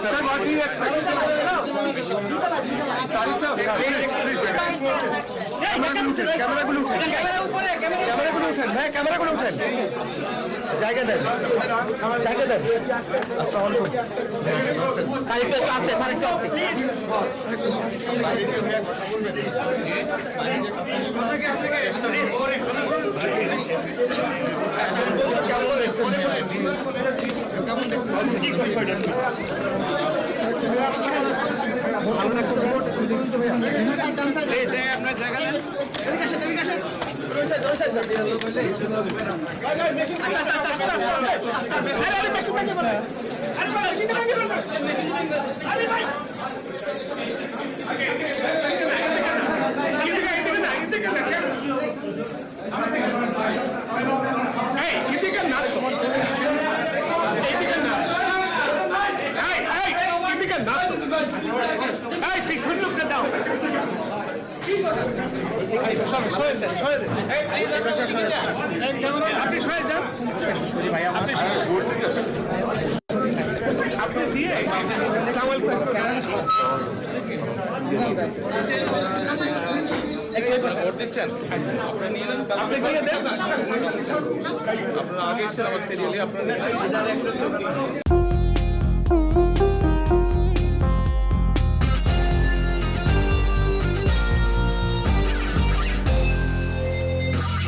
What do you expect? ক্যামেরাগুলো উঠেন জায়গা দেন আসসালামু আপনার জায়গা দেন পিছন লোকটা দাও আপনি সরে যান আপনি দিয়ে দিচ্ছেন আপনি দিয়ে দেন আপনারা আগে এসেছেন আমার সিরিয়ালে আপনারা